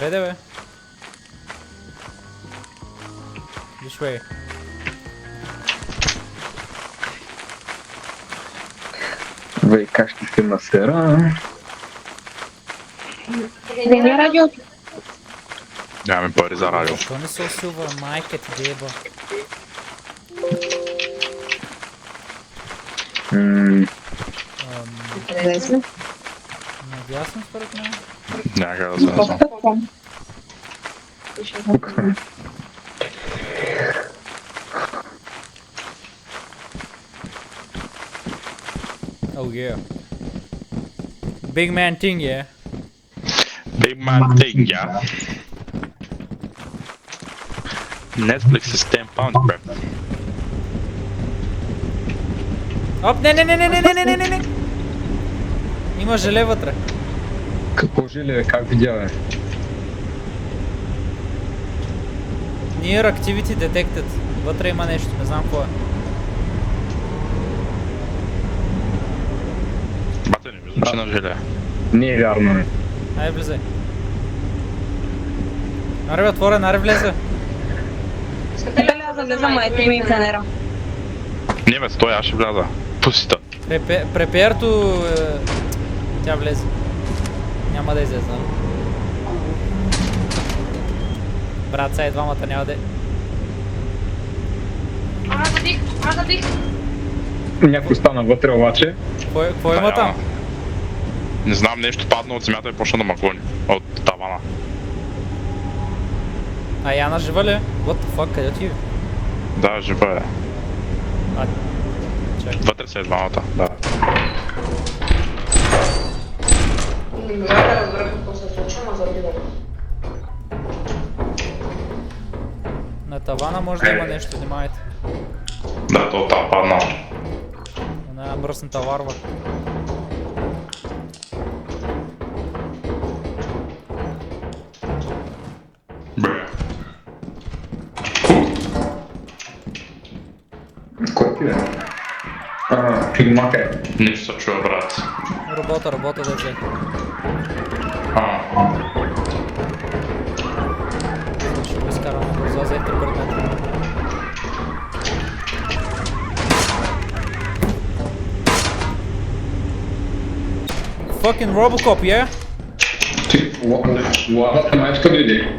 Напреде, бе. This way. Бе, как ще се насера? Къде ми е радиото? Нямаме пари за радио. Защо не се усилва майка ти деба? Къде сме? Надясно според мен. Някъде да се не знам. Тук сме. Oh yeah. Big man thing, yeah. Big man thing, yeah. Netflix is 10 pounds, bro. Оп, не. Има желе вътре. Какво желе, как видя, бе? Near activity detected. Вътре има нещо, не знам какво е. Бате, не ми звучи на желе. Не е вярно, бе. Айде влизай. Аре бе, отворен, аре влезе. Искате ли аз да влезам, ето ми фенера? Не бе, стой, аз ще вляза. Пусита. Преперто... Тя влезе. Няма да излезе, нали? Брат, сега и двамата няма да... Някой стана вътре, обаче. Какво има там? Не знам, нещо падна от земята и почна да ма гони. От тавана. А Яна жива ли е? What the fuck, къде отиде? Да, жива е. А, чакай. Вътре се е двамата, да. Не мога да разбера какво се случва, ама заради да. На тавана може да има нещо, внимайте. Да, то там падна. Една мръсната варва. Бре. Кой ти, бе? Фигмак е. Нищо се чува, брат. Работа да взех. Ще го изкараме бързо, взех 3 предмета. Fucking Robocop, yeah? Ти, лавата майчка дойде.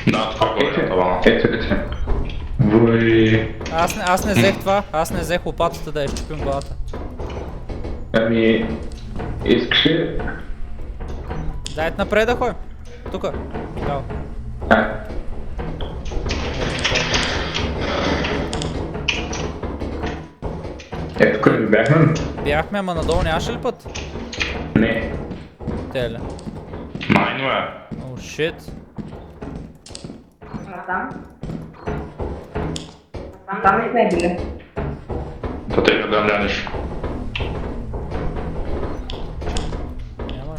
Да, това горе на тавана. Ето. Вой... Аз не взех това, аз не взех лопатата да изчупим главата. Ами... Искаш ли? Дайте напред да ходим. Тука. Дал. Ето къде бяхме? Бяхме, ама надолу нямаше ли път? Не. Теле. Майно е. Oh shit. Там? Там не сме били. Да те къде гледаш. Няма.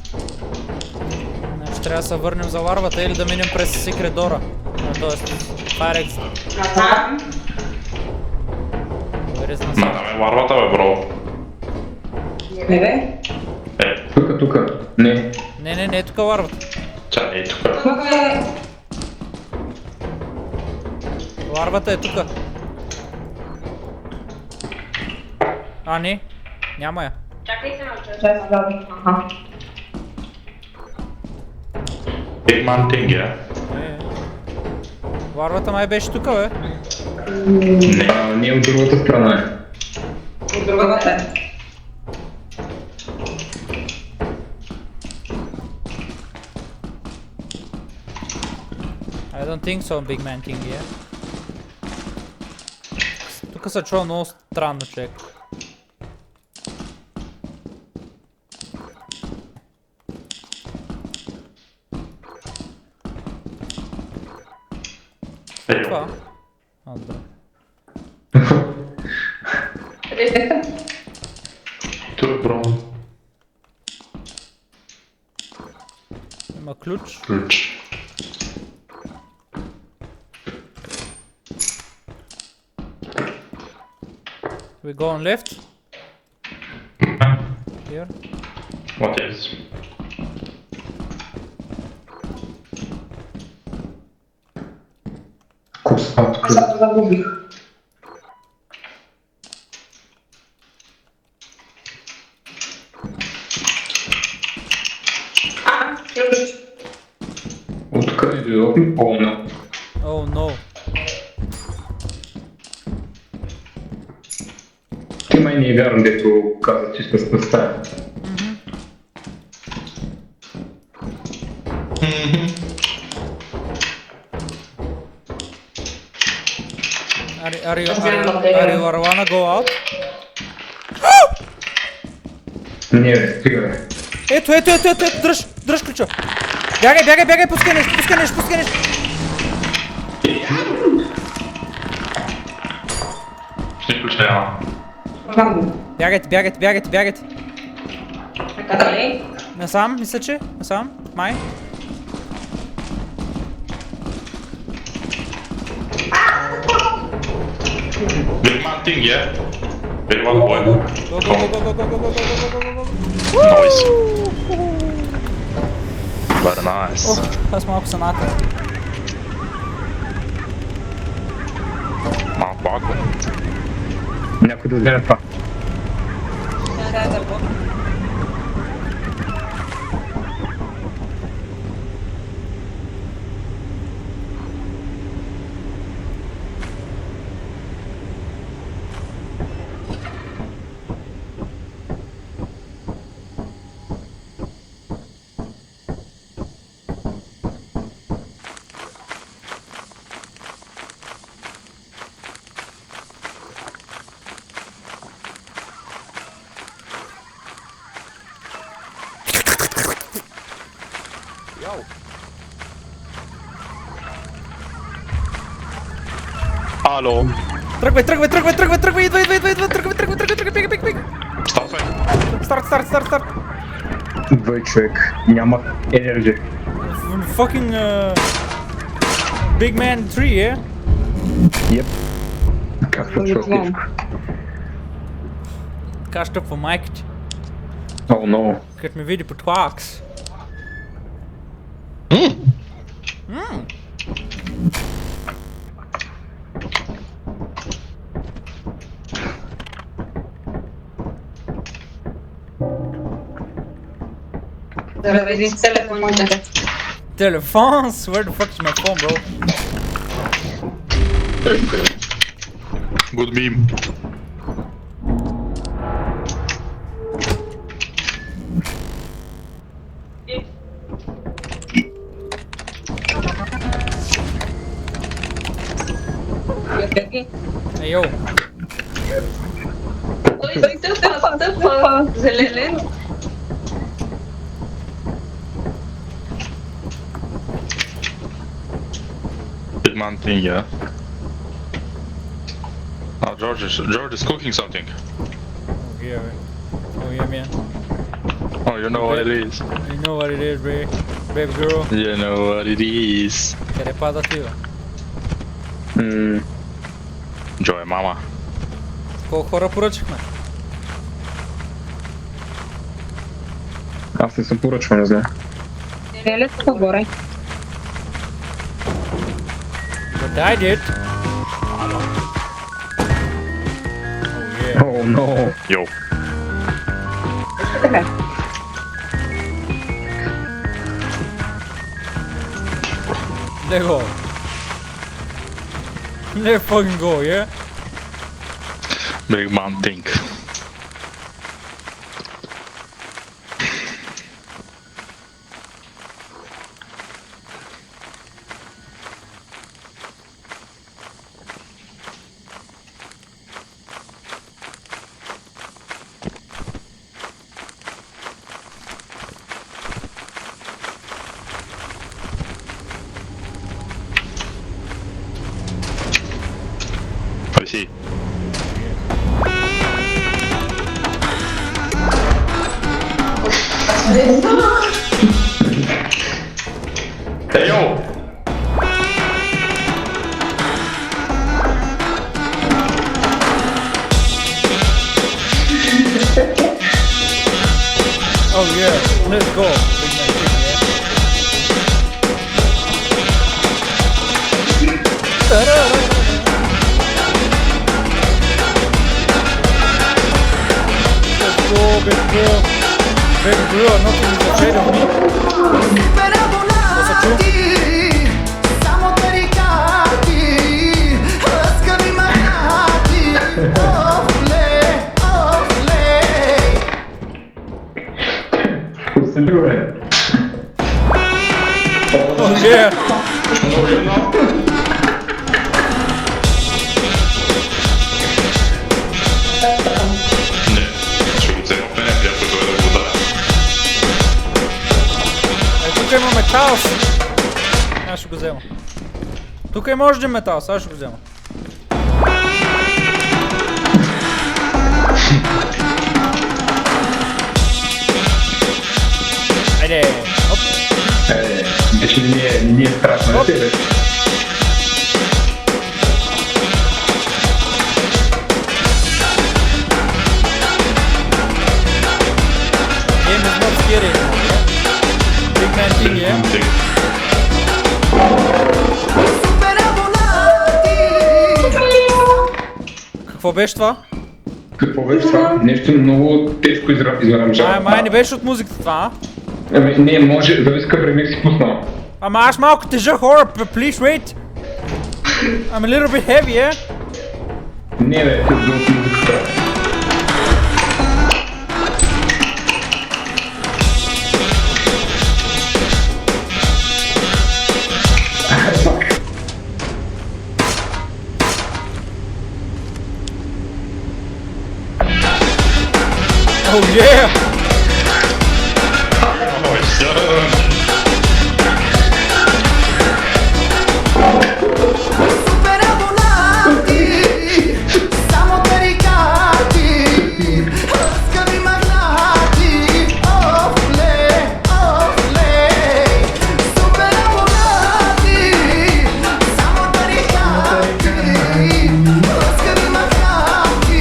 Значи трябва да се върнем за ларвата или да минем през Secret Door-а. Тоест, Fire Exit. Там? Where is Ма Nasar? там е варвата, бе, бро. Не бе? Тука. Не. Не е тук ларвата. Тя не е тук. Тук е... Ларвата е тука. А, не. Няма я. Чакайте на час. Аха. Big man thing, yeah. Е. Ларвата май беше тука, бе. Не от другата страна е. От другата е. I don't think so, big man thing, yeah. Тук се чува много странно, човек. Това? А, добре. Тук, бро. Има ключ. Ключ. We go on left. Here. What is? Косатка. Sad zagubich. A, już. Открыли окно полно. Oh no. Ти май не е вярно, дето каза, че ще спаста. Are you wanna go out? Не, стига. Ето, дръж ключа. Бягай, пускай нещо. Ще ключа няма. Mam. Бягайте. Taka dalej. Насам, мисля, че? Насам? Май? Big man thing, yeah? Big one boy. Go. Nice. Very nice. Аз малко съм над. Малко бако. Някой да вземе това. Ало. Тръгвай, идва, тръгвай, бег. Стартвай. Старт. Двой човек. Няма енергия. Fucking Big Man 3, yeah? Еп. Както чувстваш. Каща по майка ти, О, но. като ме види по твакс. Zaraz będzie telefon mój tak. Телефон? Where the fuck is my phone, bro? Good meme. Ей, йоу. Oj, telefon. Zeleny. Big man thing, yeah. Oh, George is cooking something. Oh yeah, man. Oh, you know what it is. You know what it is, baby girl. You know what it is. Къде пада ти, бе? Joy, mama. Колко хора поръчахме? Аз не съм поръчвал, не знам. Telefon gorej. But I did. Oh yeah. О, но. Yo. Czekaj. Let go. Let fucking go, yeah? Big man thing. I see. Hey yo! Oh yeah, let's go. Big man, yeah? Let's go, big bro. Big bro, nothing is afraid of me. Cosa tu? Siamo caricati, scavi magnati. Oh, lei. Forse due. Oh yeah. Не, ще го взема в мене, приятел, той да го даде. Тук има метал. Аз ще го взема. Тук има още метал, сега ще го взема. Айде, оп. Вече не е страшно на тебе. Game is not scary anymore, yeah? Big man thing, yeah? Какво беше това? Какво беше това? Нещо много тежко израрамжава. Май не беше от музиката това, а? Не, може, зависи какъв ремикс си пуснал. Ама аз малко тежа хора, please wait! I'm a little bit heavy, yeah? Не бе, ти бил от музиката. Oh yeah! Ой, Siamo caricati, scavi magnati. Oh, lei. Super abbonati. Siamo caricati, scavi magnati.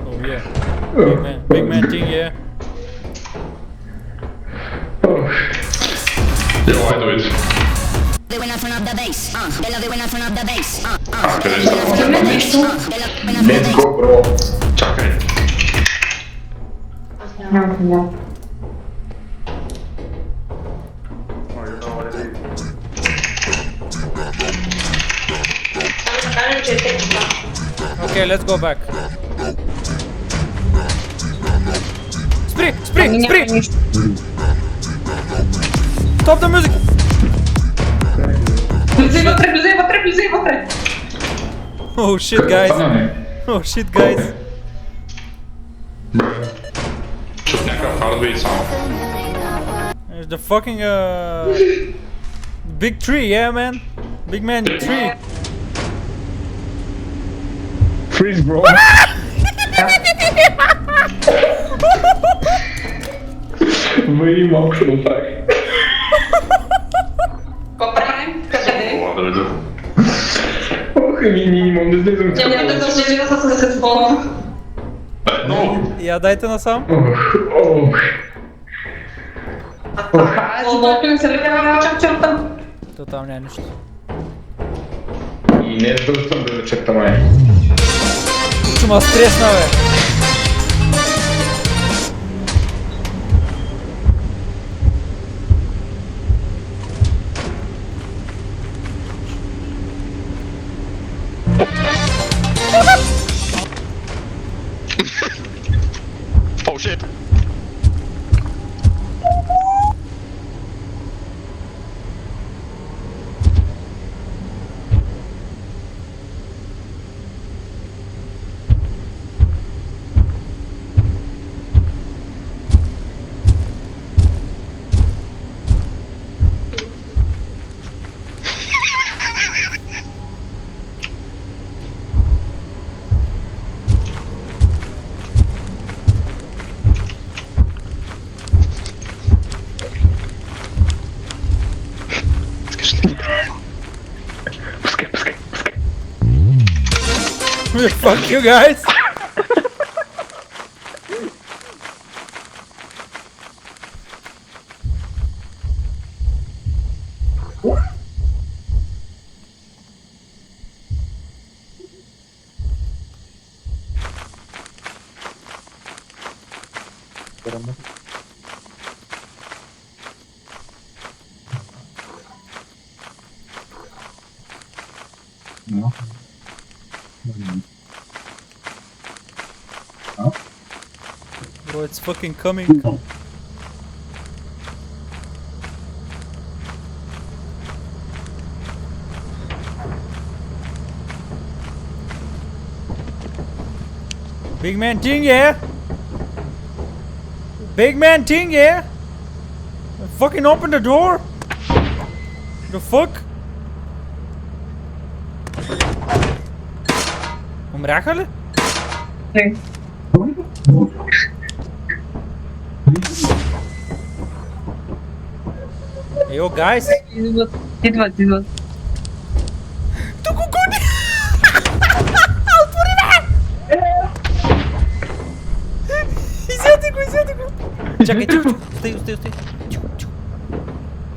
Oh yeah. Big man thing, yeah? Йо, айде види. They went out from the base. They went out from the base. Къде са? Let's go, bro. Чакай. Кажем, че е текста. Okay, let's go back. Спри! Stop the music! Влизай вътре! Oh shit, guys! Oh shit, guys! Чух някакъв хардвей само. There's the fucking big tree, yeah, man. Big man tree. Freeze, bro. Very малко ще направих. Какво правим? Къде? Ела да видя. Ох, минимум, да слезам Тя няма да се живе с фона. Едно. Я дайте насам. Ох. Злобото не се вървява чам. То там няма нищо. И не е задължително да зачерта май. Чума стресна, бе! Oh shit. Fuck you guys! No. Bro, it's fucking coming. Big man ting, yeah? Big man ting, yeah? Fucking open the door! The fuck? Умряха ли? Не. Yo, guys! Идват. Тук гони! Изяде го! Чакай, тихо, стай. Тихо.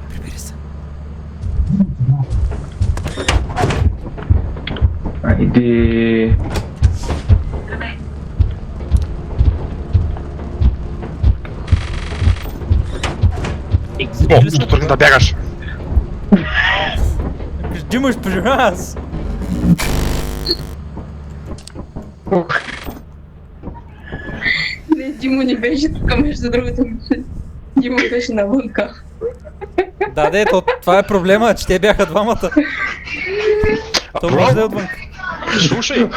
Прибери се. Иди. О, тръгна да бягаш. Димаш при нас! Не, Димо не беше тук, между другото. Димо беше навънка. Да, това е проблема, че те бяха двамата. То може да е отвън. Слушай,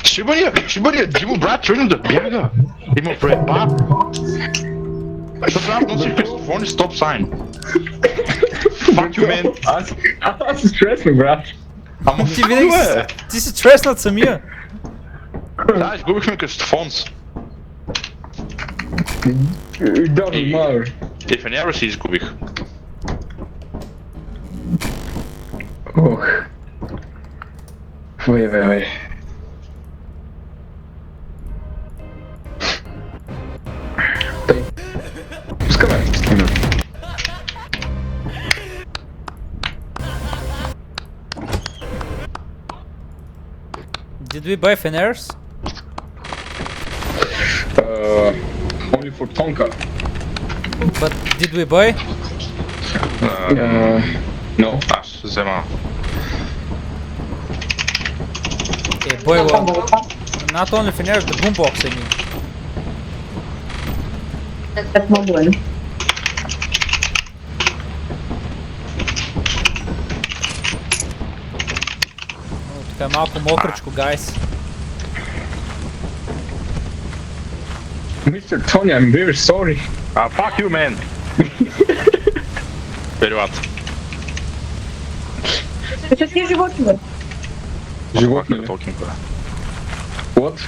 шибария, Димо брат, тръгна да бяга. Има препа. Защото аз носи Христофон и стоп сайн. Fuck you, man. Аз се стресвам, брат. Ама Ти винаги ти си стреснат самия. Да, изгубихме Христофонс. It doesn't matter. И фенера си изгубих. Ох. Ой. Пускаме. Did we buy Fenairs? Only for Tonka. But did we buy? No. Аз ще взема. Okay, boy, well, not only Fenairs, the boombox, I mean. Так мало е. Така е малко мокричко, guys. Mr. Tony, I'm very sorry. Fuck you, man. Вперед. Какви животни? Животни. Толкин, бе. What?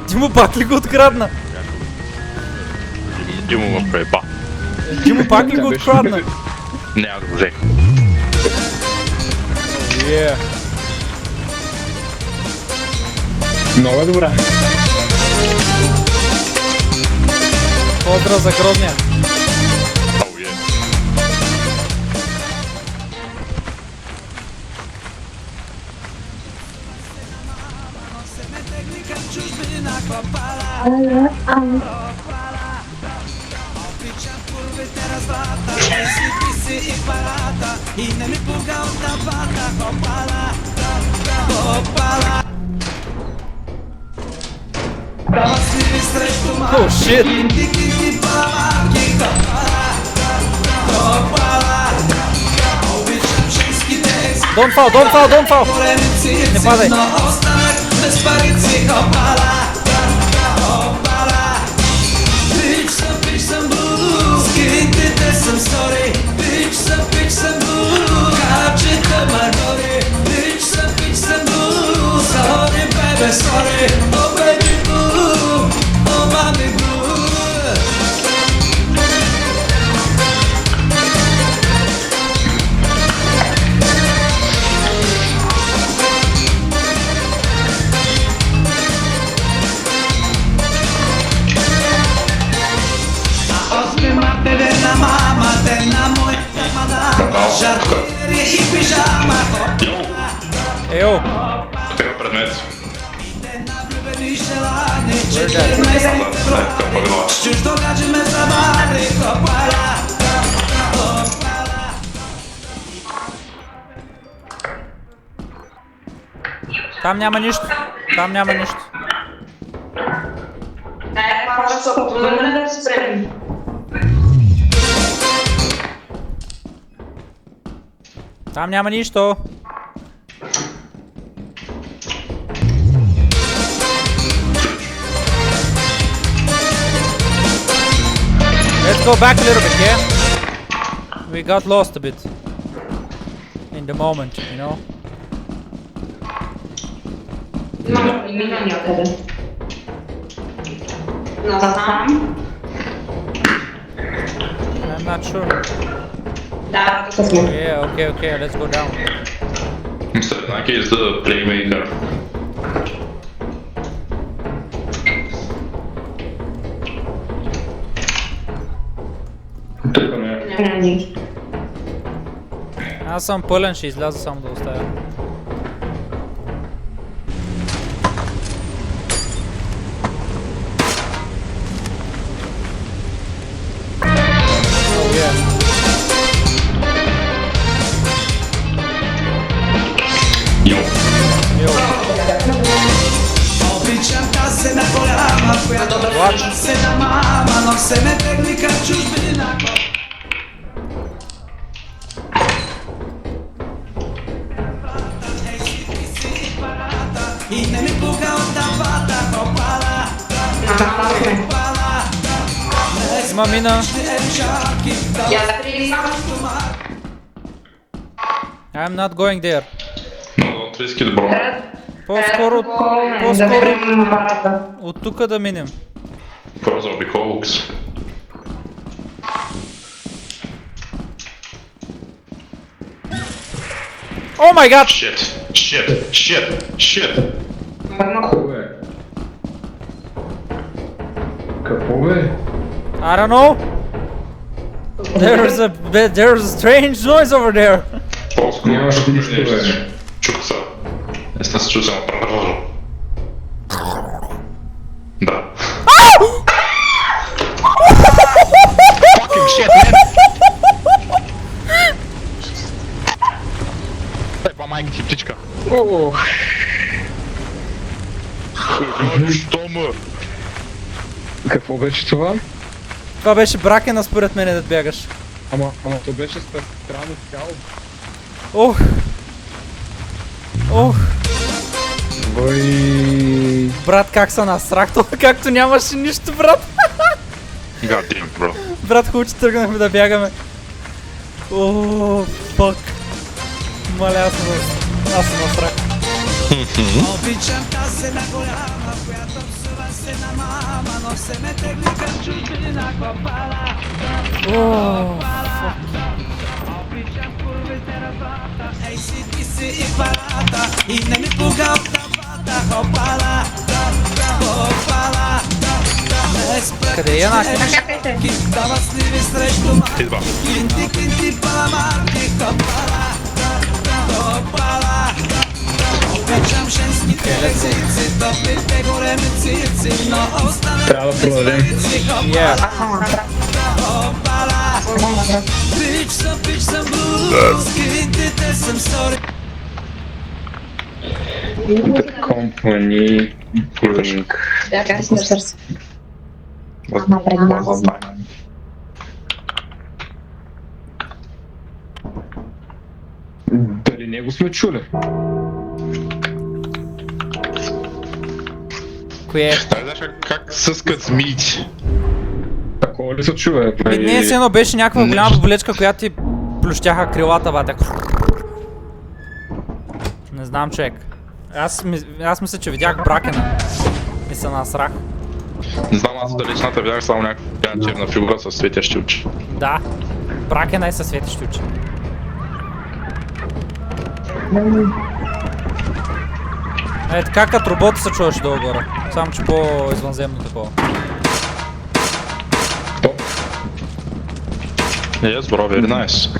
Димо пак ли го открадна? Димо ме препа. Димо пак ли го открадна? Не, аз го взех. Yeah. Много е добре. Поздрав за Грозния. Oh, yeah. Oh shit! Don't fall! Не падай! Скритите съм стори, пич съм буду, капчета my body. Bitch some blue. Sorry, baby, sorry. Oh, baby blue. Oh, mommy blue. Йоу! Трябва предмет. Там няма нищо. Там няма нищо. Там няма нищо. Let's go back a little bit, yeah? We got lost a bit. In the moment, you know? Има някъде. Насам? I'm not sure. Да, тук сме. Yeah, okay, let's go down. Mr. Naki is the playmaker. Тук не е. Няма нищо. Аз съм пълен, ще изляза само да оставя. Oh, yeah. Йо. Yo. Обичам се на голяма, която се на мама, но се ме техника чужбина. И не ми пука от табата, хопала, хопала. Има мина. Я закрили само. I'm not going there. No, don't risk it, bro. По-скоро Да спрем апарата. от тук да минем. Because of the hoax. Oh my god! Shit. Какво бе? Какво бе? I don't know. There's a strange noise over there. По-скоро Нямаше чух нищо, нещо. бе. Чух се. Наистина се чух само. Да. Fucking shit, man! Дай по майка ти, птичка. Що му? Какво беше това? Това беше бракена според мен да бягаш. Ама то беше странно цяло. Ох! Ох! Бой. Брат, как се насрах, това както нямаше нищо, брат. God damn, bro. Брат, хубаво, че тръгнахме да бягаме. О, фак. Маля, аз съм насрах. Обичам се на голяма, която псува се на мама, но се ме техника чужбина, хопала. О, Обичам курвите работа, ей си ти си и парата, и не ми пуга от табата, хопала, хопала. къде е Янаки? Дава сливи срещу марки, Идва. клинти, паламарки, хопала, хопала. Обичам женските езици, топлите големи цици, но останете Трябва да продадем. Yeah. Bitch съм блуз, скидите съм сори. The company link. Бяга си сърце. Ама пред нас. Дали него сме чули? Кое? Дай знаеш как съскат змиите. Такова ли се чува? Не, все едно беше някаква голяма баболечка, която ти плющяха крилата, бате. знам, човек. Аз мисля, че видях Бракена. И се насрах. Не знам аз дали личната видях само някаква черна фигура с светящи очи. Да. Бракена е със светещи очи. Е, така като робота се чуваш долу-горе. Само че по-извънземно такова. Yes, bro, very nice.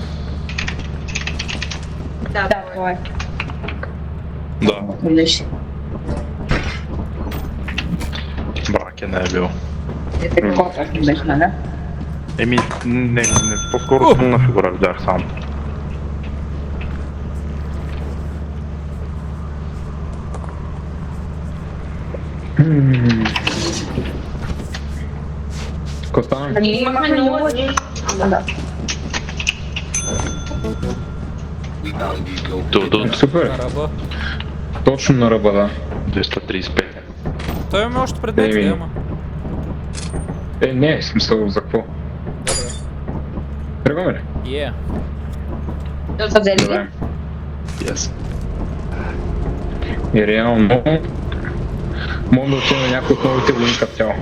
Да, това е. Да, Виж. Бракен е бил. Е такова, как беше, нали? Еми, не, по-скоро тъмна фигура видях само. Какво стана? Ние имахме много... Да. Тут, Супер, На ръба. точно на ръба, да. 235. Той има още предмети, Еми. да има. Не, в смисъл за какво? Добре. Тръгваме ли? Yeah. Да са взели ли? Добре. Yes. И реално... Мога да отидем на някои от новите войни като цяло.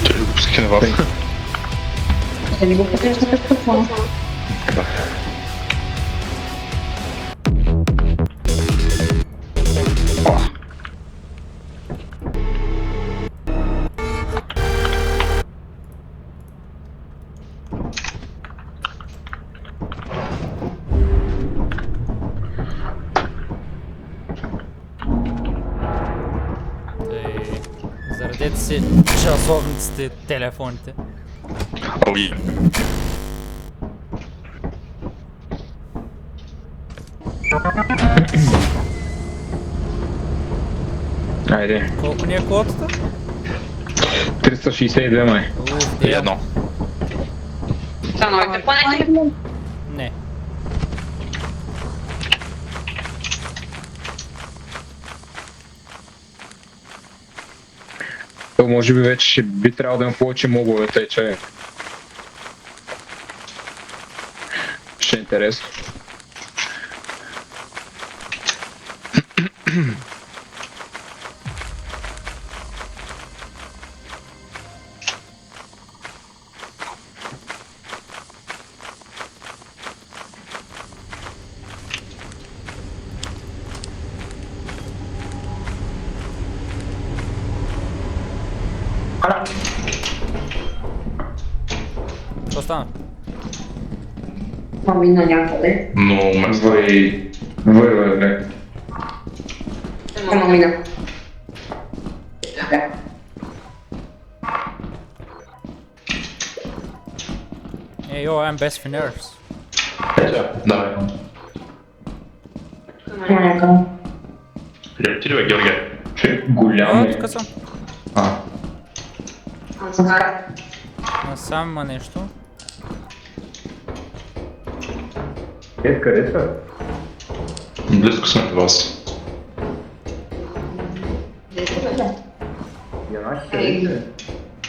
Той го пуски на вас. Да ни го покажеш на какво? Заредете си часовниците, телефоните. Али. Айде. Колко ни е квотата? 362 май. И едно. Са новите планети. Не. То може би вече би трябвало да има повече мобове, тъй че... Ще е интересно. Какво стана? Мами на някъде. Много место. Въй. Ама мина. Така. Hey, yo, I'm best for nerves. Давай. Ама някъде. Ти ли бе, Георгия? Голям А, е. тук съм. Аз съм така. Насам има нещо. Къде са? Близко сме до вас.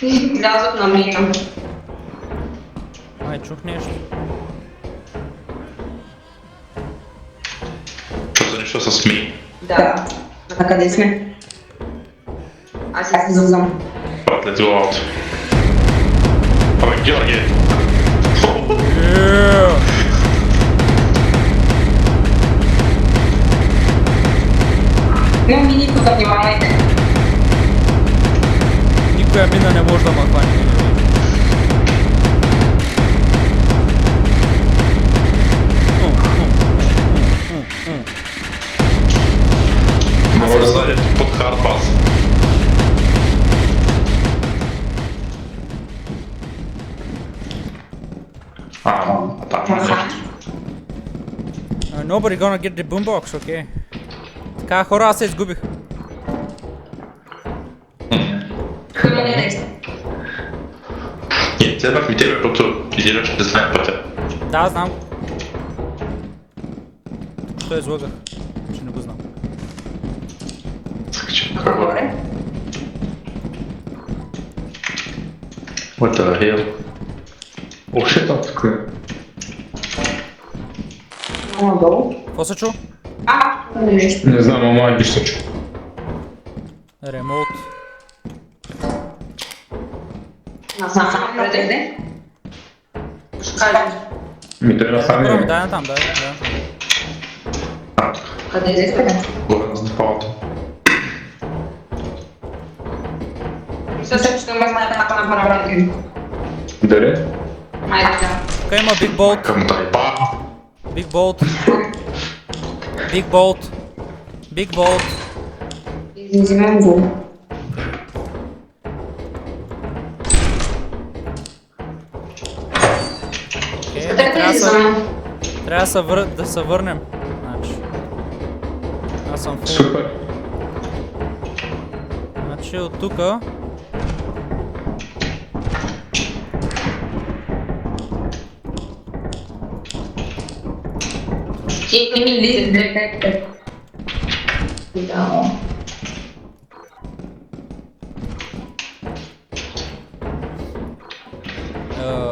Излязох на мина. Ай, чух нещо. Чу за нещо с ми. Да. А къде сме? Аз излизам. Брат, let's go out. Абе, Георгия! Yeah. Но мини тук, внимавайте. Никоя мина не може да ме хване. Мога да заедете под хардбас. Там нещо. Nobody gonna get the boombox, окей. Така, хора, аз се изгубих. Къде не действа? Ние следвахме тебе, защото изираш да знаем пътя. Да, знам. Защо излагах? Че не го знам. Добре. What the hell? О, shit, там тук е. Надолу. Какво се чу? Нещо. Не знам, ама нищо чу. Ремоут. Насам преде. Ще кажем. Ми той насам Пробвай, е. дай на там, дай. Къде е къде? Горе на стъпалата. Мисля, че ще ме знаете ако направя. Дали? Майде да. Тук има Big Bolt. Към тайпа. Big Bolt. Big Bolt. Big Bolt. Взимам го. Окей, Къде трябва е да взимам? трябва да се върнем. Значи. Аз съм фул. Супер. Значи от тука. Ти ми ли детектор? Да.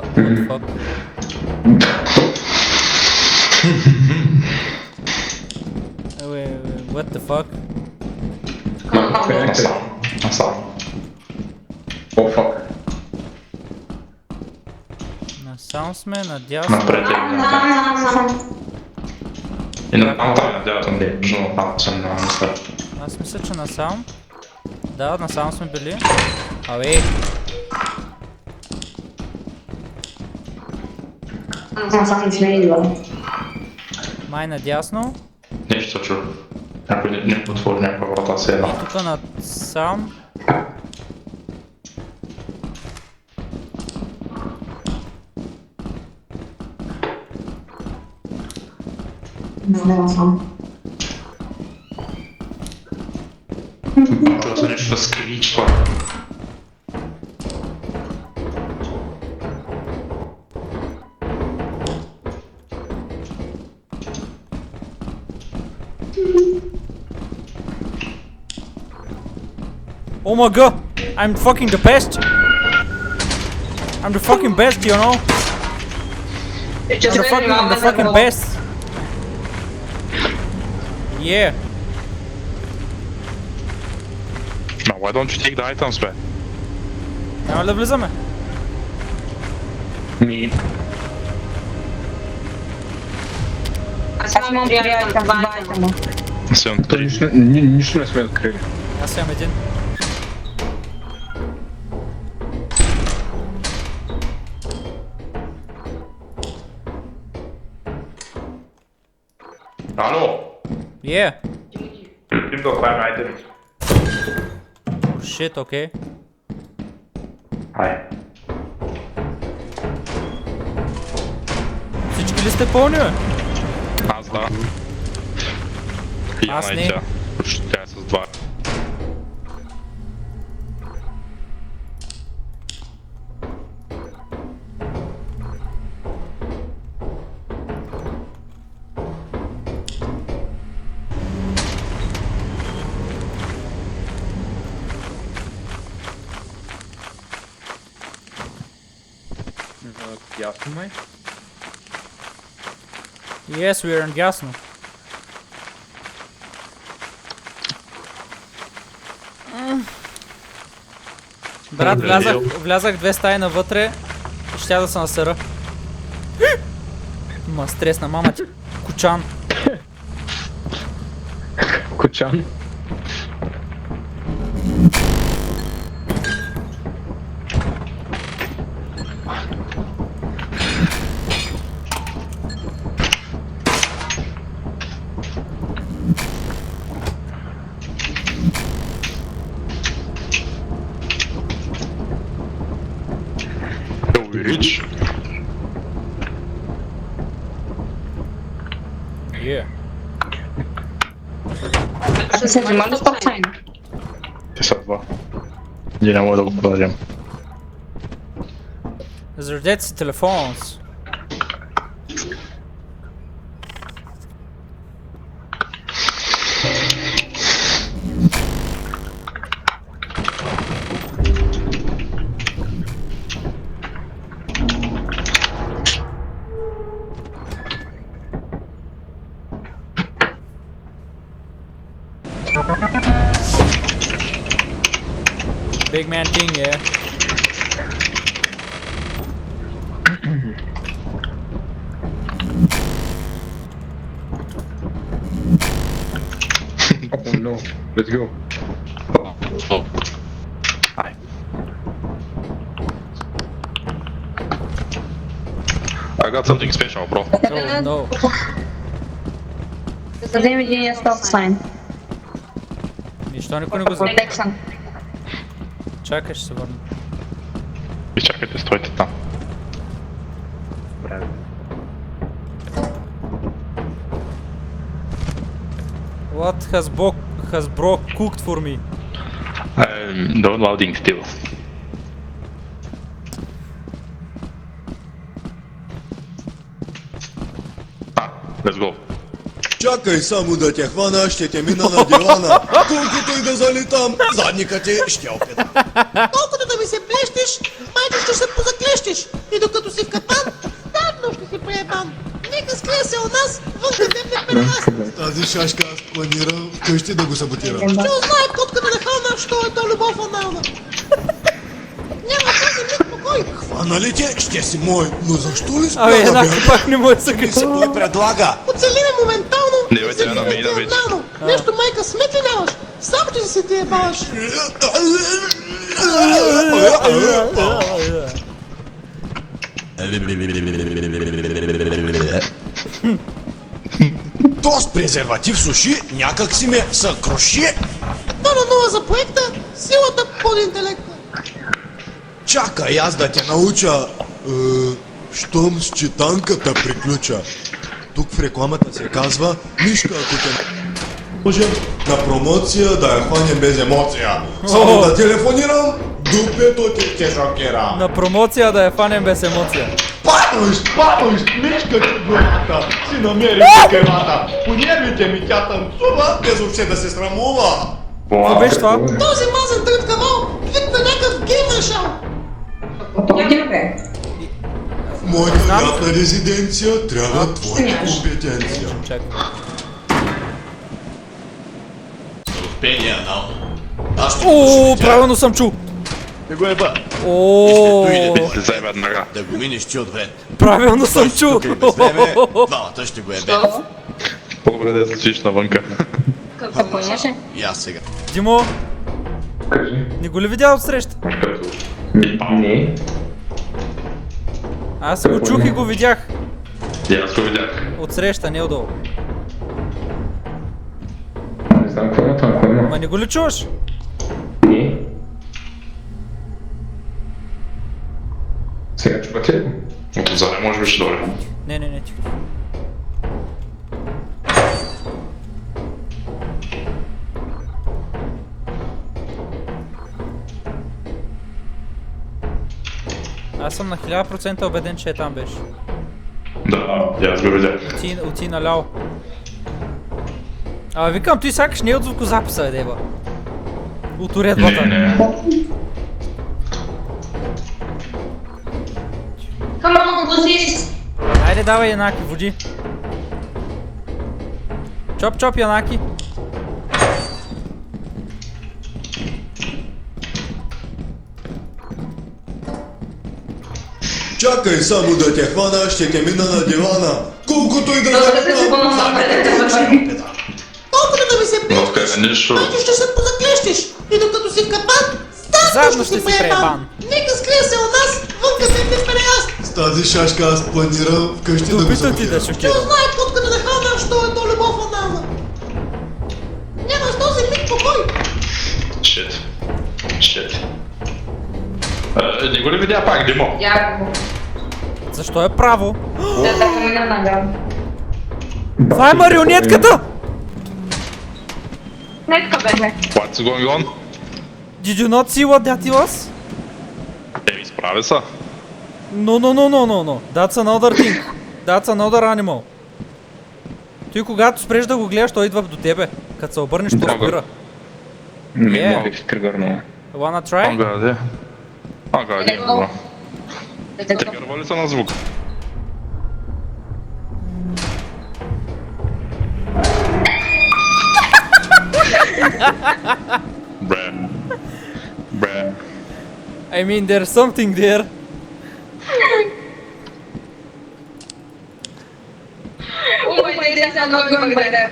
What the fuck? What the fuck? Насам. О, фак. Насам сме, надясно. Напред и на там надявам съм ли. Но там съм на места. Аз мисля, че насам. Да, насам сме били. Абе, Насам сме идвали. май надясно. Нещо се чу. Някой не отвори някаква врата си една. Тук насам. Не насам. Това са нещо да скричва. Oh my god! I'm fucking the best! I'm the fucking best, you know? I'm the fucking best! Yeah! Now why don't you take the items, bro? Няма ли да влизаме? Ми. Аз имам приятел, това е. Съм Той нищо не сме открили. Аз имам един. Ало! Yeah! Give the time items. Oh shit, окей. Хай. Всички ли сте пълни, бе? Аз да. И Аз не. тя. Тя е с два. Ясно май? Yes, we are in ясно. Брат, влязах 2 стаи навътре и щях да се насера. Ма стресна мама ти. Кучан. Кочан. Rich. Yeah. Ще се взима ли стоп сайн? Те са два. Ние не мога да го продадем. Заредете си телефонс. Big man thing, yeah. Oh no, let's go. Oh. Hi. I got something special, bro. Oh no. За ден видения стоп сайн. Нищо никой не го знае. Александър. Чакай, ще се върна. И чакайте, стойте там. What has bro cooked for me? Downloading still. Let's go. Чакай само да те хвана, ще те мина на дивана. Колкото и да залитам, задника ти ще опитам. Колкото да ми се плещеш, майче ще се позаклещеш. И докато си в капан, ставно ще си поебан. Нека скрие се у нас, вънка теб не перераст. Тази шашка аз планирам вкъщи да го саботирам. Ще узнае котката на хълна, що е то любов анална. Няма този миг покой. Хвана ли те, ще си мой, но защо ли Абе, спряла еднакво бе? пак не му е съка. Ми се той предлага. Оцели ме моментално. Не, бе, тя намина вече. Нещо майка сметли нямаш. Сам ще си ти ебаваш. То с презерватив суши, някак си ме съкруши. 2:0 за проекта, силата под интелекта. Чакай аз да те науча. Щом с читанката приключа. Тук в рекламата се казва, Мишка, ако те можем на промоция да я хванем без емоция. Само да телефонирам, дупето ти те шокира. На промоция да я фанем без емоция. Папаш, Мишка чудовата, си намери покемата. По нервите ми тя танцува, без въобще да се срамува. Какво беше това? Този мазен тръткавал, вид на някакъв гейм решал. В моята лятна резиденция трябва твоята компетенция. Чакай. Пения анал. Аз ще О, правилно съм чул. Не го еба. О, Слезай веднага. Да го минеш ти ответ. правилно съм чул. Тук и без време, двамата ще го ебе. По-добре да слушиш навънка. Какво имаше? И аз сега. Димо, Кажи. не го ли видя отсреща? Не. Аз го чух и го видях. И аз го видях. Отсреща, не отдолу. Не знам какво има там, какво има. Ма не го ли чуваш? Не. Сега чувате ли? Отзаде може би ще дойде. Не, тихо. Аз съм на 1000% убеден, че е там беше. Да, и аз го видях. Оти наляво. А, викам, ти сякаш не е от звукозаписа, бе, деба. От уредбата. Не. Come on, Lucis. Айде, давай Янаки, води. Чоп, Янаки. Чакай само да те хвана, ще те мина на дивана. Колкото и да залитам, задника ти ще опитам. Колкото да ми се Но плещеш, къде нищо. майче ще се позаклещеш. И докато си в капан, Задно ставно ще ще си си преебан. поебан. Нека скрие се у нас, вънка теб не перераст. С тази шашка аз планирам вкъщи да го Допита ти да саботирам. Ще шокирам. узнае котката на хълна, що е то любов анална. Няма с този миг покой. Shit. Не го ли видя пак, Димо? Дякую. Защо е право? Да замина награда. Това е марионетката! Нетка бе. What's going on? Did you not see what that was? Еми, справя са. No. That's another thing. That's another animal. Ти когато спреш да го гледаш, той идва до тебе. Като се обърнеш, то Мога. спира. Не, Yeah. бих се прегърнал. Wanna try? Ага, бро. Тригърва ли са на звук? Bruh. Bruh. I mean, there's something there. Oh my days, I'm not going by there.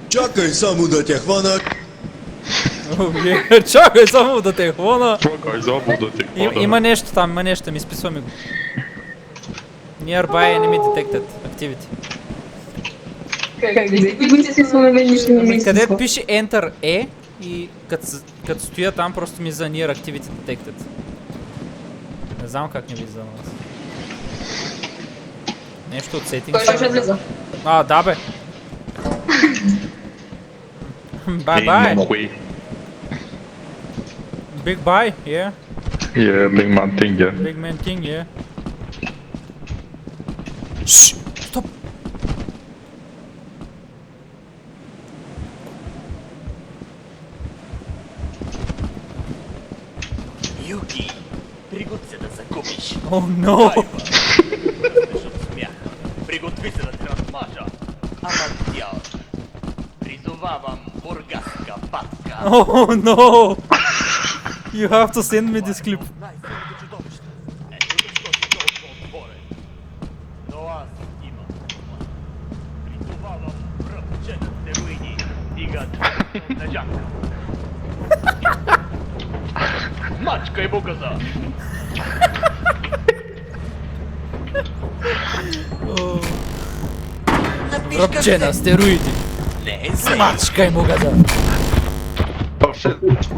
Чакай само да те хвана. Чакай само да те хвана. Чакай, забуда ти. Има нещо там, има нещо, ми изписваме го. Nearby enemy detected activity. Как да си сме нищо не ми Къде пише Enter E и като стоя там просто ми за Near activity detected. Не знам как не ви за нас. Нещо от сетинг. Кой ще влиза? А, да бе. Bye bye. Big bye, yeah. Yeah, big man thing, yeah. Big man thing, yeah. Shh! Stop! Юки, приготви се да загубиш. Oh no! Приготви се да те размажа. Ама дял. Призовавам бургаска патка. Oh no! You have to send me this clip. Най-силното чудовище. Ето защо си толкова отворен. Но аз имам това. Призовавам ръбче на стероиди. Дигат лежанка. Мачкай бугаза. Ръбче на стероиди. Не е зле. Мачкай му газа. Oh shit.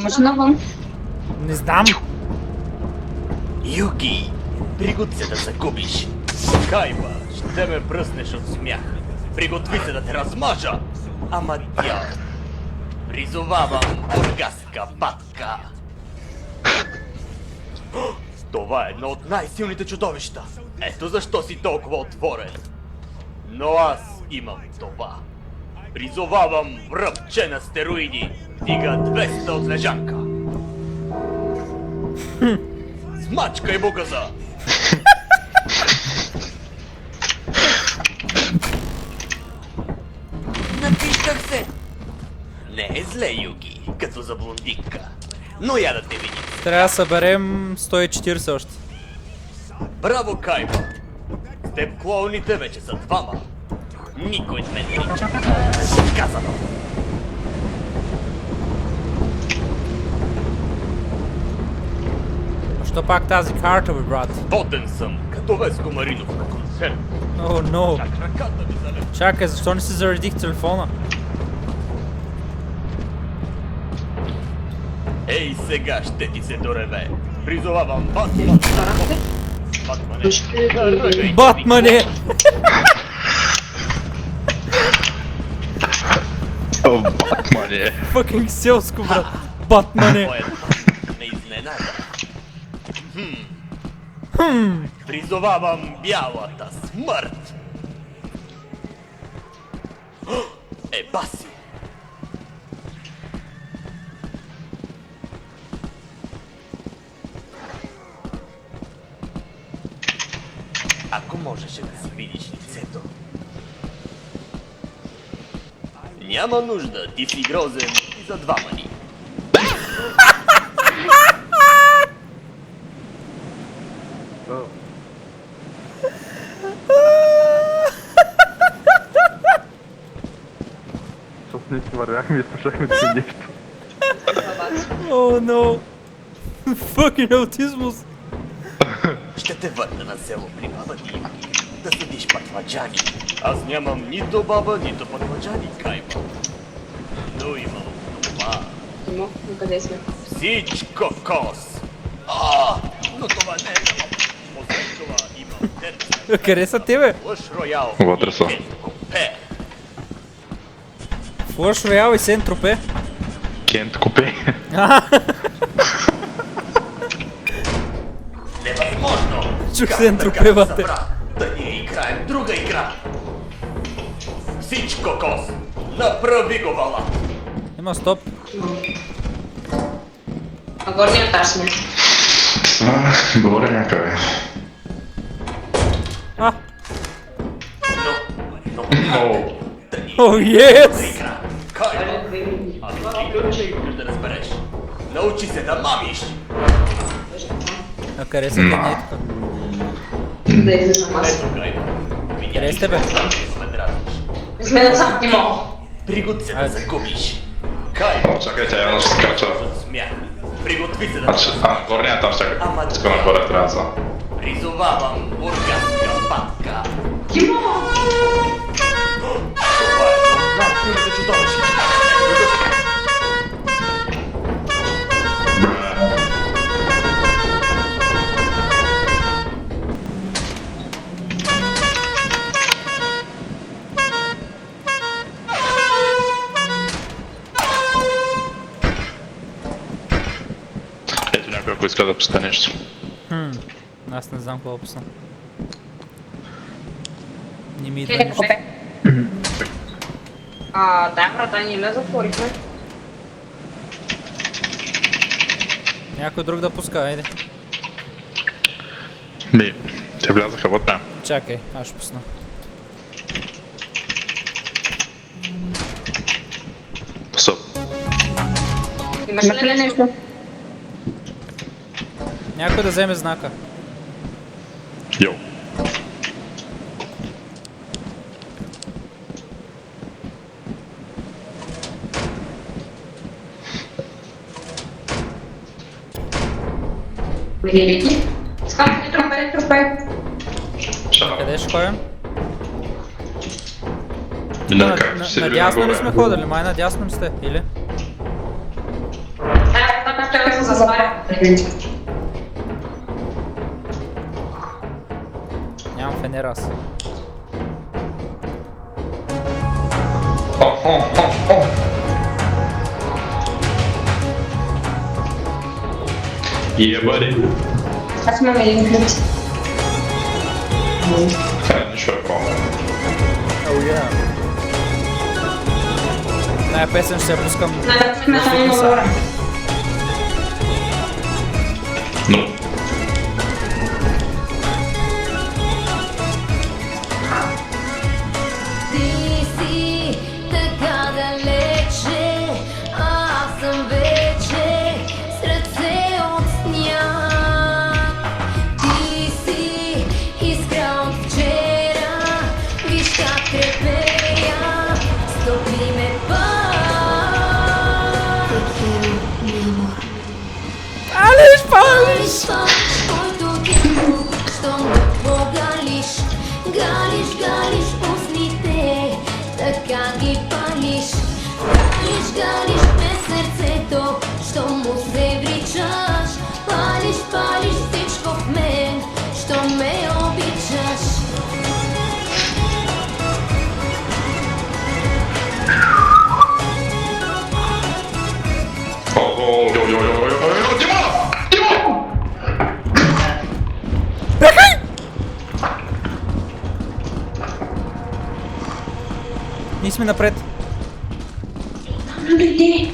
Машина вън. Не знам. Юки, приготви се да загубиш. Кайба, ще ме бръснеш от смях. Приготви се да те размажа. Ама дял. Призовавам бургаска патка. Това е едно от най-силните чудовища. Ето защо си толкова отворен. Но аз имам това. Призовавам ръбче на стероиди. Дига 200 от лежанка. Смачкай бугаза! Напишках се! Не е зле, Юги, като за блондинка. Но я да те видим. Трябва да съберем 140 още. Браво, Кайба! С теб клоуните вече са двама. Никой не ме нарича. Казано! Що пак тази карта, бе, брат? Потен съм, като Веско Маринов на концерт. О, но. Чак ръката ми залепи. Чакай, защо не си заредих телефона? Ей, сега ще ти се дореве. Призовавам Батман. Батмане, ръгай. Батмане! Oh, Batman, Fucking селско, брат. Батмане! Моят не изненада. Призовавам бялата смърт. Баси. Ако можеше да си видиш лицето. Няма нужда, ти си грозен и за двама ни. Защото ние си вървяхме и слушахме си нещо. О, но. Fucking аутизмус. Ще те върна на село при баба ти, да седиш пътваджани. Аз нямам нито баба, нито пътваджани, Кайба. Но имам това. Но къде сме? Всичко кос. Но това не е много. Освен това имам терца. Къде са тебе? Лъж Роял Вътре са. и Копе. Флъш Роял и Сен Тропе. Кент купе. Невъзможно! Чух Как Сен така Тропе, бате. събра? Да ние играем друга игра. Всичко кос. Направи го, вала. Има стоп. На горния етаж сме. Горе някъде. О, єс! Кайф! А ти не искаш да разбереш. Научи се да мамиш! А къде са тенитка? Ето Кайф. Къде сте бе? Сме дразниш. Сме на сам Тимо. Приготви се да Айде. загубиш. Кайф! О, чакайте, явно ще скача. Смях. Приготви се да Горния там чакай. Иска нагоре трябва да. Призовавам бургаска патка. Тимо! Това е едно от най-силните чудовища. Ето някой, ако иска да пуска нещо. Аз не знам какво пусна. Не ми идва нищо. Тая врата ни не затворихме. Някой друг да пуска, айде. Те влязаха вътре. Чакай, аз ще пусна. Съп. Имаше ли нещо? Някой да вземе знака. Йоу. Велики. Скапни тропе. Къде ще ходим? Надясно Надясно ли сме ходили? Май надясно ли сте? Или? Тая врата трябва да се затваря. Нямам фенер аз. Ебари. Аз имам един ключ. Нищо е по. Тая песен ще я пускам Сме в на фитнеса. номера. Но. Ти си така далече, аз съм вече сърце от сняг. Ти си искра от вчера, виж как трепея, стопли ме пак. Алиш, палиш! Който ти тук, щом го погалиш, галиш устните, така ги палиш. Галиш ме сърцето, щом му се вричаш. Палиш всичко в мен, щом ме обичаш. Ние сме напред. Люди!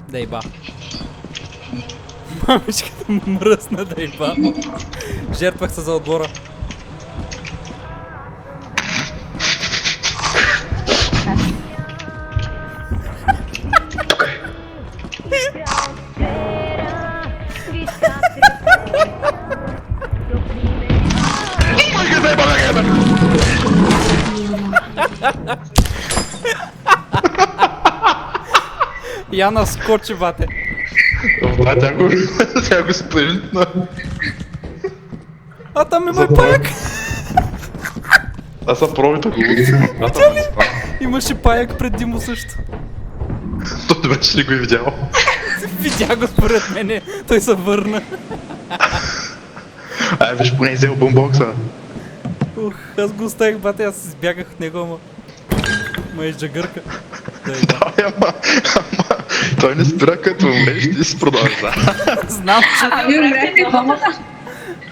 Дейба. Мамичката мръсна дейба. Жертвах се за отбора. Яна скочи, бате. Тя го сплевнитна. А там има паяк. Аз съм пробита го. Имаше паяк преди му също. Той вече ли го е видял? Видя го според мене. Той се върна. Ай, виж, поне взел бумбокса. Ух, аз го оставих, бате, аз избягах от него, ама... Ма е джагърка. Да, и да. Ама, той не спира като умреш, ти си продължа. Знам, че... Ами умряхте двамата.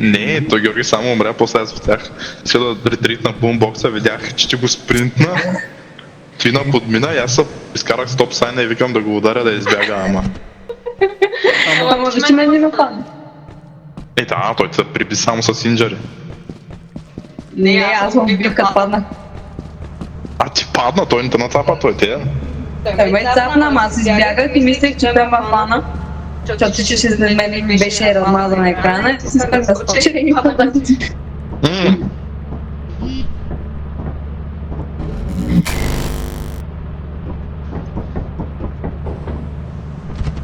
Не, той Георги само умря, после аз видях. Сега да ретритна бумбокса, видях, че ти го спринтна. Твина подмина и аз се изкарах стоп сайна и викам да го ударя да избяга, ама... Ама може, че мен не нападне. Е, да, той се приби само с инджари. Не, аз съм бил като падна. А ти падна, той не те нацапа, той те. Той ме цапна, ама аз избягах и мислех, че той ме фана. Защото че след мен ми беше размазан екрана и си исках да скоча и ми падна.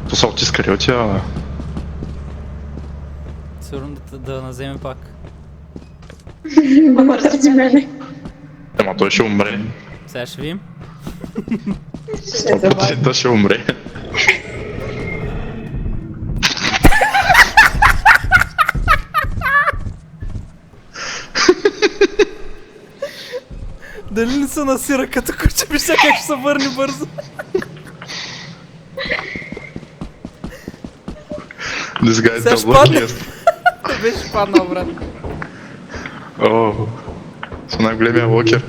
То са отискали от тя, бе. Сигурно да наземе пак. Ама търси мене. Ема той ще умре. Сега ще видим. 100% ще умре. Дали не се насира като куче, вижте как ще се върне бързо. This guy is Сега the ще падне. luckiest. Той беше паднал, брат. О, с най-големия локер.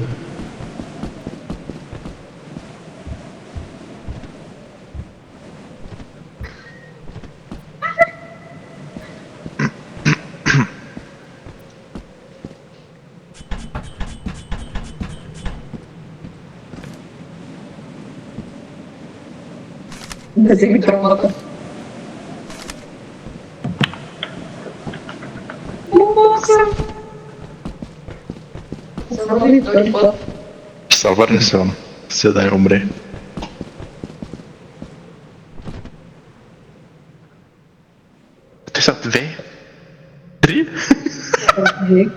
Да вземи тромата. Ще се върне се он. Сега да не умре. Те са 2. 3.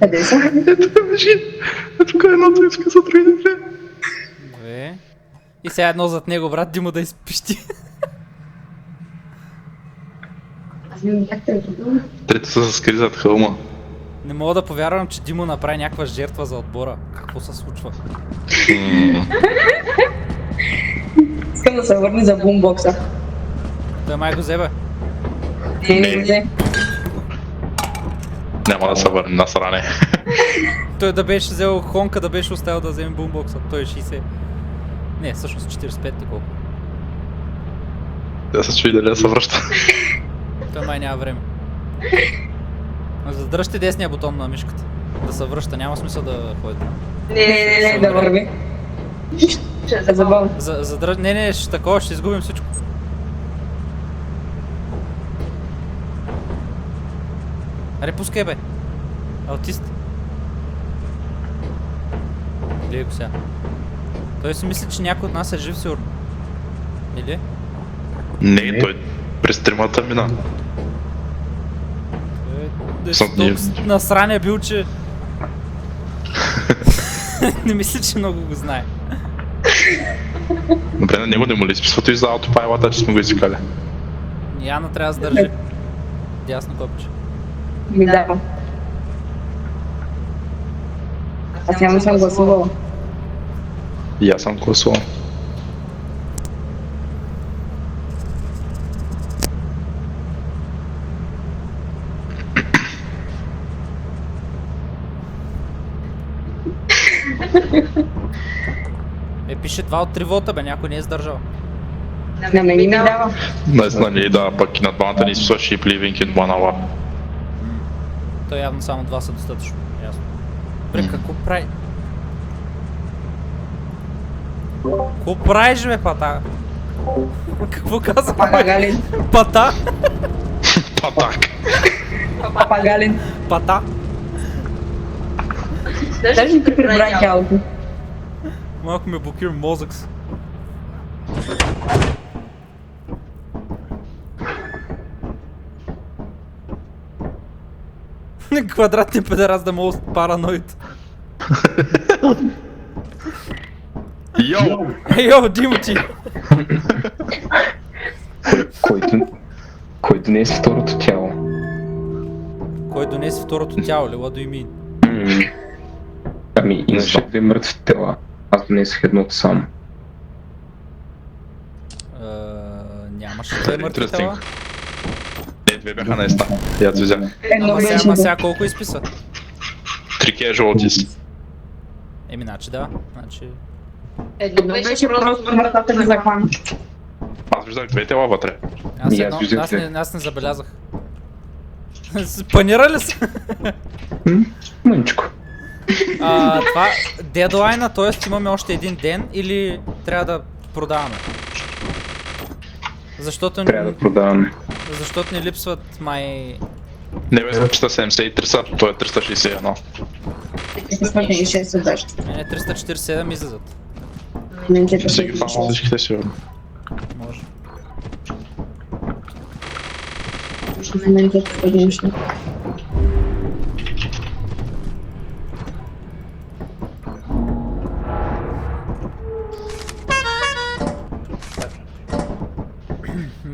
Къде са? Ето вижи. Ето кой едното иска за други две. Две. И сега едно зад него, брат, Димо да изпищи. Трето са с скри зад хълма. Не мога да повярвам, че Димо направи някаква жертва за отбора. Какво се случва? Искам да се върне за бумбокса. Той май го взебе. Не взе. Няма да се върне на сране. Той да беше взел Хонка, да беше оставил да вземе бумбокса. Той е 60. Не, всъщност 45 колко. Да се чуи дали да се връща. Той май няма време. Задръжте десния бутон на мишката. Да се връща, няма смисъл да ходи. Не, да върви. Ще се забавя. Не, ще такова, ще изгубим всичко. Аре, пускай бе. Аутист. Гледай го сега. Той си мисли, че някой от нас е жив сигурно. Или? Не, той през тримата мина. Насраня бил, че... Не мисля, че много го знае. Добре, на него не му ли изписвато и за аутопайлата, че сме го изикали. Яна трябва да държи. Дясно копче. Ми давам. Аз няма съм гласувала. И аз съм гласувал. Пише 2 от 3 вота, бе, някой не е сдържал. На мен ми дава. Наистина ли, да, пък и на двамата ни изписва Sheep Living in One Hour. То явно само 2 са достатъчно, ясно. Добре, какво прави? Какво правиш, бе, пата? Какво каза? Пагалин. Пата? Патак. Пагалин. Пата? Даже не ти прибрах тялото. Малко ме блокира мозък си. Квадратния педерас да мога параноид. Йоу! Йо, Димо ти! Който не е с второто тяло. Кой донесе второто тяло, ли? What do you mean? Ами, имаше две мъртви тела. Аз донесох едното само. Нямаше две мъртви тела. Не, две бяха наеста. Я ти взех. Ама сега колко изписва? 3 casualties. Еми, значи да. Значи... Едно беше просто вратата ми захвана. Аз виждах две тела вътре. Аз не забелязах. Панира ли са? Мъничко. Това дедлайна, т.е. имаме още един ден или трябва да продаваме? Защото Трябва да продаваме. Защото ни липсват май... Не бе, значи 73 са, той е 361. 360 беше. Не, 347 излизат. Си ги фанал всичките сигурно. Може.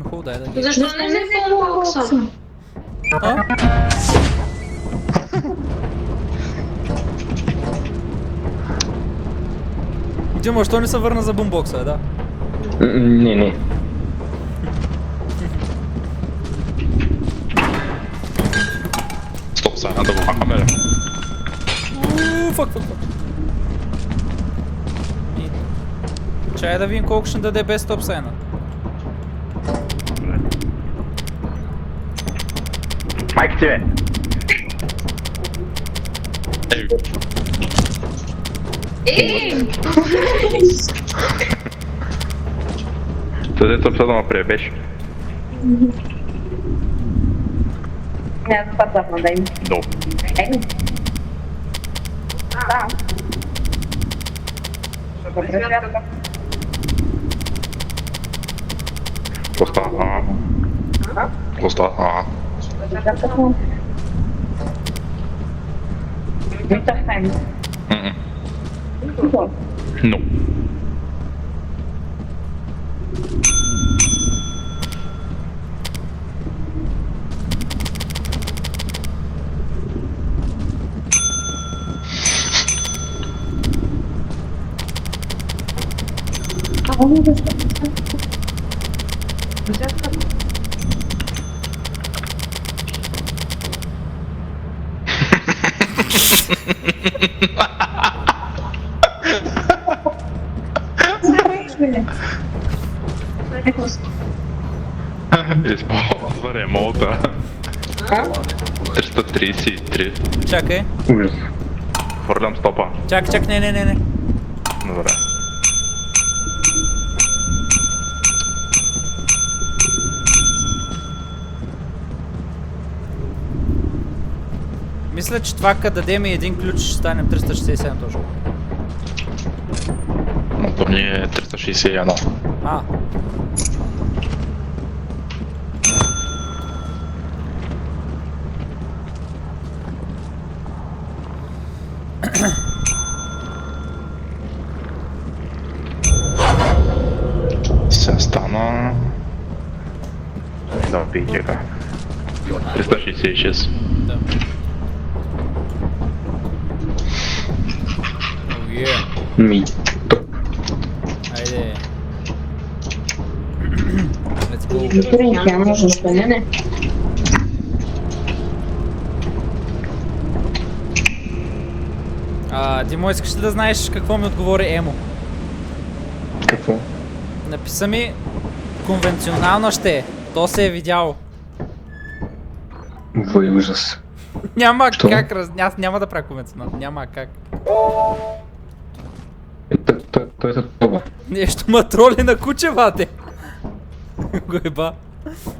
Хубаво, дай да ги... Защо не вземе бокса? Дима, що не се върна за бумбокса, да? Не. Стоп, сега да го махаме ли? Фак. Чай да видим колко ще даде без стоп сайна. Майк ти бе! Тъде тъпса да ме пребеш. Няма да пазапна, дай ми. Долу. Да. Коста. No. Използва ремонта. 333. Чакай. Ужас. Хвърлям стопа. Чак, не. Добре. Мисля, че това като дадем и един ключ ще станем 367 точно. Но то ни е 361. Се стана... Да, пейте 366. Да. Ми. Айде. Let's go. Тя може да не. Димо, искаш ли да знаеш какво ми отговори Емо? Какво? Написа ми конвенционална ще е. То се е видяло. Вой, ужас. Няма как, аз няма да правя конвенционално. Няма как. Той е това. Нещо ма троли на куче, бате. Го еба.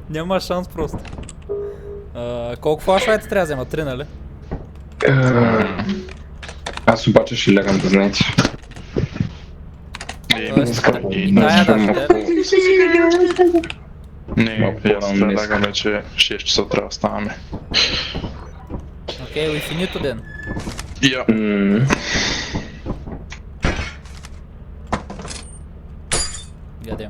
Няма шанс просто. Колко флашлайта трябва да взема? 3, нали? Аз обаче ще лягам да знаете. Не, аз предлагаме, че 6 часа трябва да ставаме. Окей, we finito then. Я. Goddamn.